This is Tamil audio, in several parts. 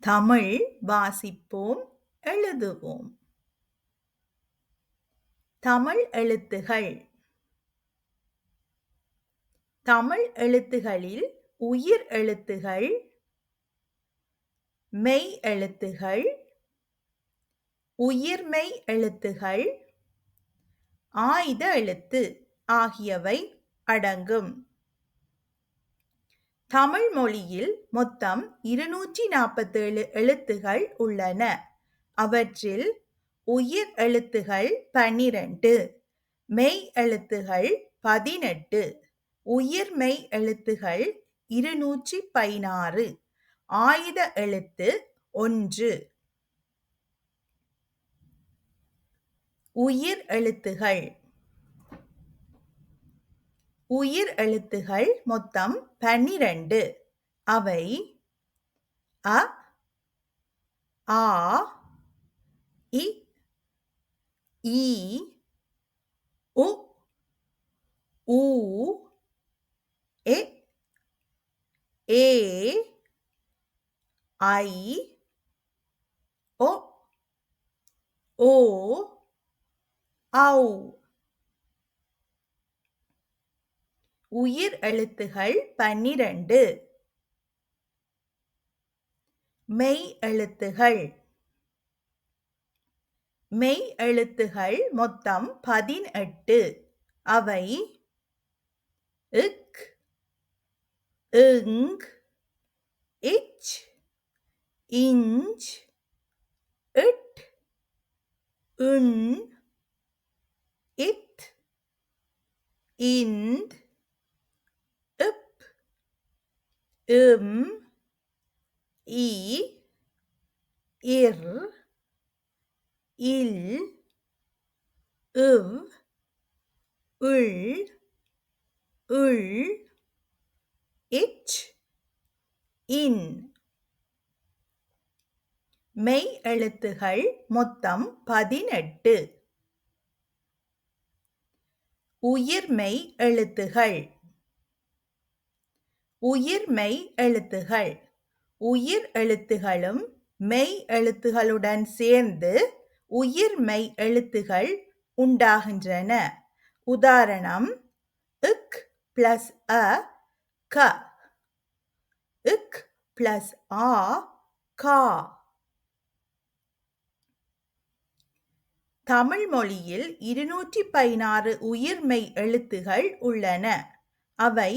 தமிழ் வாசிப்போம், எழுதுவோம். தமிழ் எழுத்துகள். தமிழ் எழுத்துகளில் உயிர் எழுத்துகள், மெய் எழுத்துகள், உயிர்மெய் எழுத்துகள், ஆய்த எழுத்து ஆகியவை அடங்கும். தமிழ் மொழியில் மொத்தம் 247 எழுத்துகள் உள்ளன. அவற்றில் உயிர் எழுத்துகள் 12, மெய் எழுத்துகள் 18, உயிர்மெய் எழுத்துகள் 216, ஆய்த எழுத்து 1. உயிர் எழுத்துகள். உயிர் எழுத்துகள் மொத்தம் 12. அவை அ, ஆ, இ, ஈ, உ, ஊ, எ, ஏ, ஐ, ஒ, ஓ, ஔ. உயிர் எழுத்துகள் 12. மெய் எழுத்துகள். மெய் எழுத்துகள் மொத்தம் 18. அவை இக், இங், இச், இஞ்ச், இட், இன், இத், இந்த், இப், இம், இ, இர், இல், இவ், இள், இள், இச், இன். மெய் எழுத்துகள் மொத்தம் 18. உயிர்மெய் எழுத்துகள். உயிர்மெய் எழுத்துகள். உயிர் எழுத்துகளும் மெய் எழுத்துகளுடன் சேர்ந்து உயிர்மெய் எழுத்துகள் உண்டாகின்றன. உதாரணம்: இக் பிளஸ் அ, க. இக் பிளஸ் ஆ, கா. தமிழ் மொழியில் 216 உயிர்மெய் எழுத்துகள் உள்ளன. அவை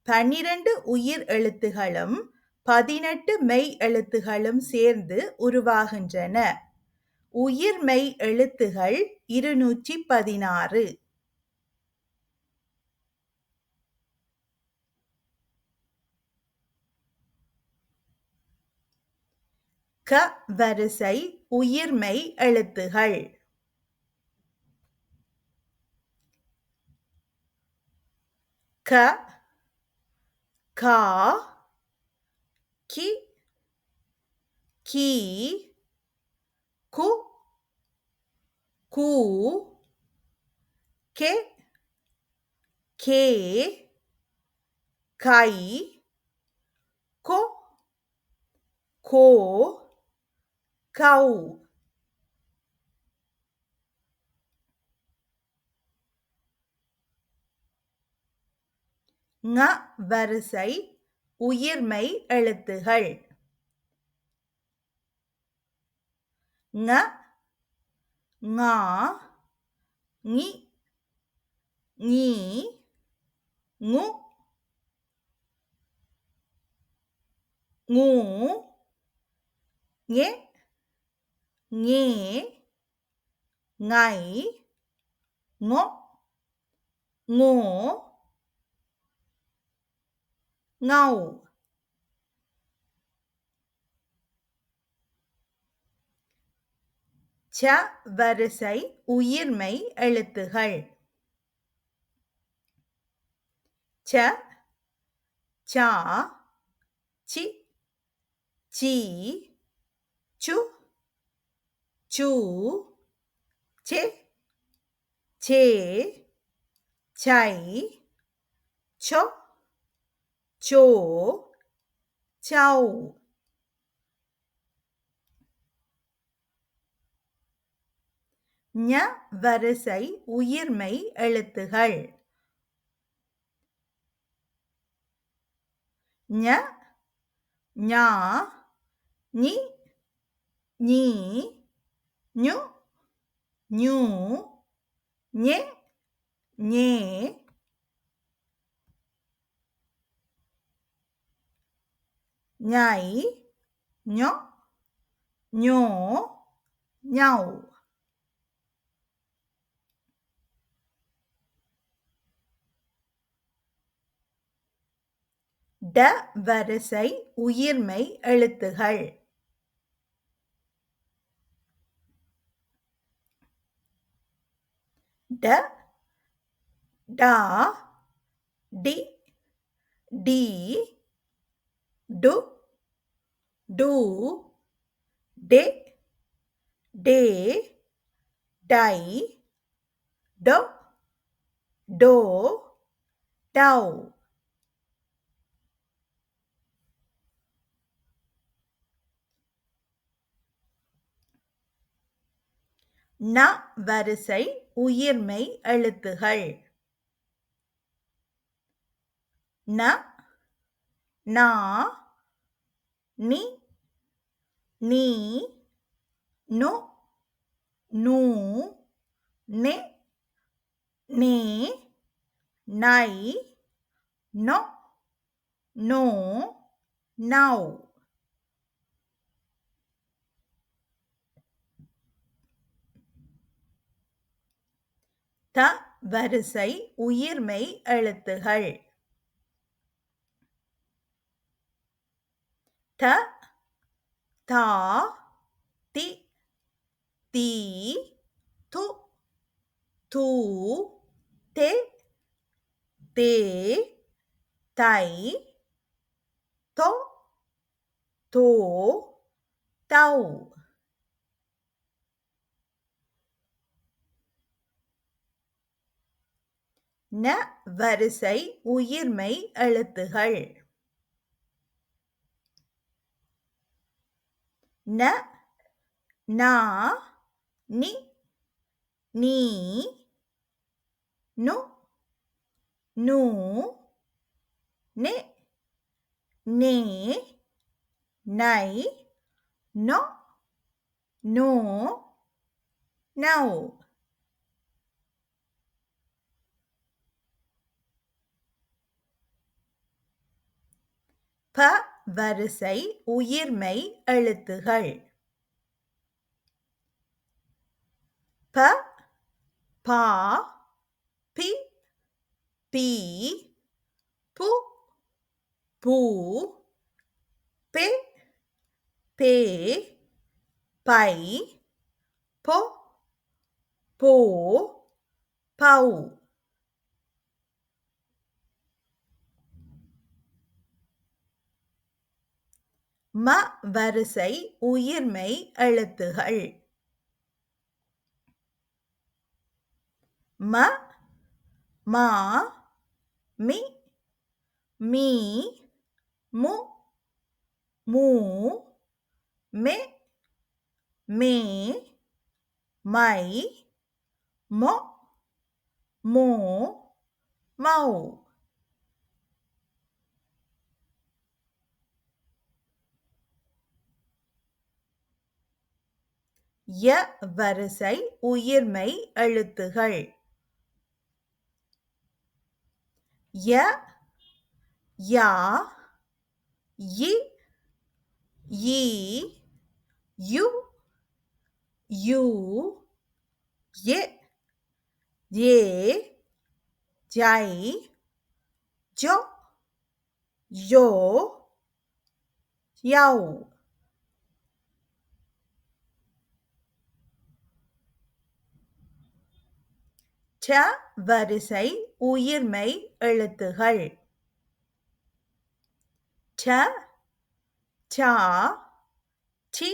12 உயிர் எழுத்துகளும் 18 மெய் எழுத்துகளும் சேர்ந்து உருவாகின்றன. உயிர்மெய் எழுத்துகள் 216. க வரிசை உயிர்மெய் எழுத்துகள். க, கா, கி, கீ, கு, கூ, கே, கே, கை, கொ, கோ, கௌ. ங வரிசை உயிர்மெய் எழுத்துகள். ங, ஞா, ஞி, ஞீ, ஞு, ஞூ, ஞெ, ஞே, ஞை, ஞொ, ஞோ, ஞௌ. ச வரிசை உயிர்மெய் எழுத்துகள். ச, சா, சி, சீ, சு, சூ, செ, சே, சை, சொ, சோ, சௌ. ஞ வரிசை உயிர்மெய் எழுத்துகள். ஞ, ஞா, ஞி, ஞீ, ஞு, ஞூ, ஞே, ஞே, ஞை, ஞொ, ஞோ, ஞௌ. ட வரிசை உயிர்மெய் எழுத்துகள். ட, டா, டி, டீ, டு, டூ, டே, டே, டை, டொ, டோ, டௌ. ந வரிசை உயிர்மெய் எழுத்துகள். ந, நா, நி, நீ, நு, நூ, நெ, நே, நை, நொ, நோ, நௌ. த வரிசை உயிர்மெய் எழுத்துகள். த, தா, தி, தீ, து, தூ, தே, தே, தை, தொ, தோ, தௌ. ந வரிசை உயிர்மெய் எழுத்துகள். ந, நா, நி, நீ, நு, நூ, நெ, நே, நை, நொ, நோ, நௌ. ப வரிசை உயிர்மெய் எழுத்துகள். ப, பா, பி, பீ, பு, பூ, பெ, பே, பை, பொ, போ, பௌ. ம வரிசை உயிர்மெய் எழுத்துகள். ம, மா, மி, மீ, மு, மூ, மெ, மே, மை, மொ, மோ, மௌ. ய வரிசை உயிர்மெய் எழுத்துகள். ய, யா, யி, யீ, யு, யூ, யே, யே, ஜை, ஜொ, யோ, யௌ. ச வரிசை உயிர்மெய் எழுத்துகள். ச, சா, சி,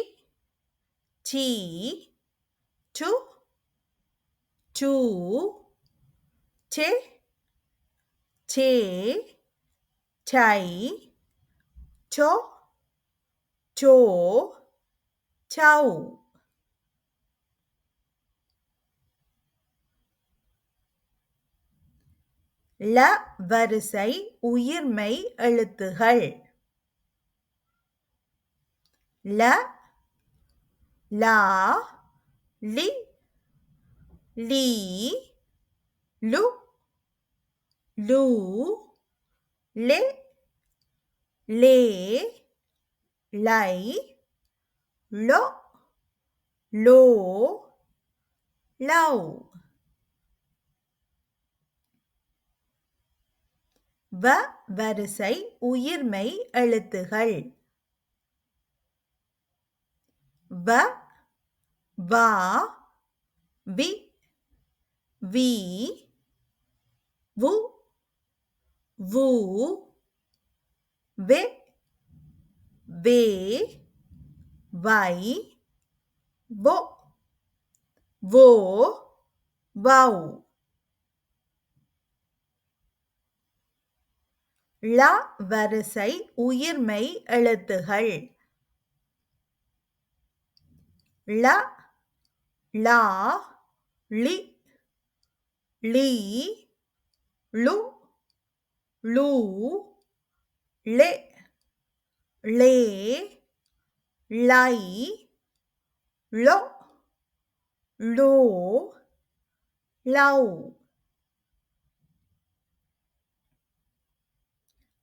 சீ, சு, சூ, சே, சே, சை, சோ, சோ, சௌ. ல வரிசை உயிர்மெய் எழுத்துகள். ல, லா, லி, லீ, லு, லூ, லே, லே, லை, லொ, லோ, லவ். வ வரிசை உயிர்மெய் எழுத்துகள். வ, வா, வி, வீ, வு, வூ, வே, வே, வை, வொ, வோ, வௌ. ள வரிசை உயிர்மெய் எழுத்துகள். ள, லா, லி, லீ, லு, லூ, லே, லே, லை, லொ, லோ, லவ்.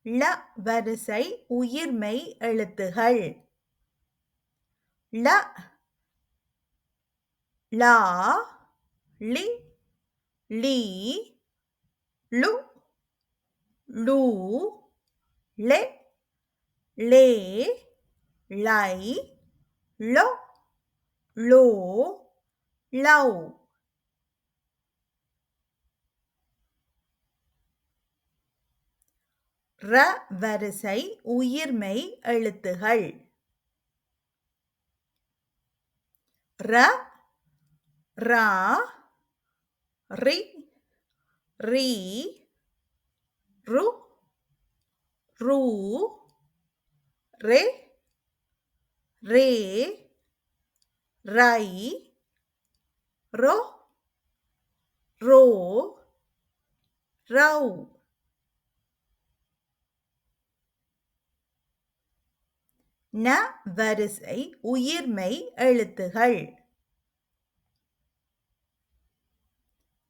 ள வரிசை உயிர்மெய் எழுத்துகள். ல, லா, லி, லீ, லு, லூ, லே, லே, லை, லொ, லோ, லவ். ர வரிசை உயிர்மெய் எழுத்துகள். ர, ரா, ரி, ரீ, ரு, ரூ, ரே, ரே, ரை, ரொ, ரோ, ரௌ. ந வரிசை உயிர்மெய் எழுத்துகள்.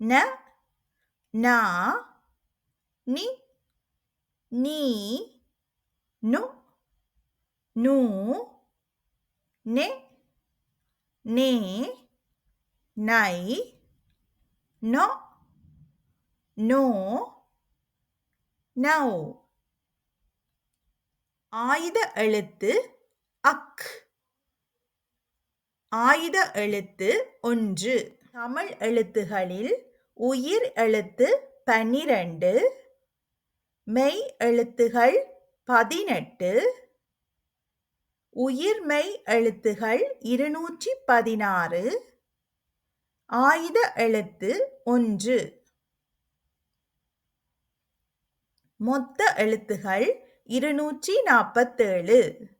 ந, நா, நி, நீ, நு, நூ, நெ, நே, நை, நொ, நோ, நௌ. ஆயுத எழுத்து அக். ஆயுத எழுத்து 1. தமிழ் எழுத்துகளில் உயிர் எழுத்து 12, மெய் எழுத்துகள் 18, உயிர்மெய் எழுத்துகள் 216, ஆயுத எழுத்து 1. மொத்த எழுத்துகள் 247.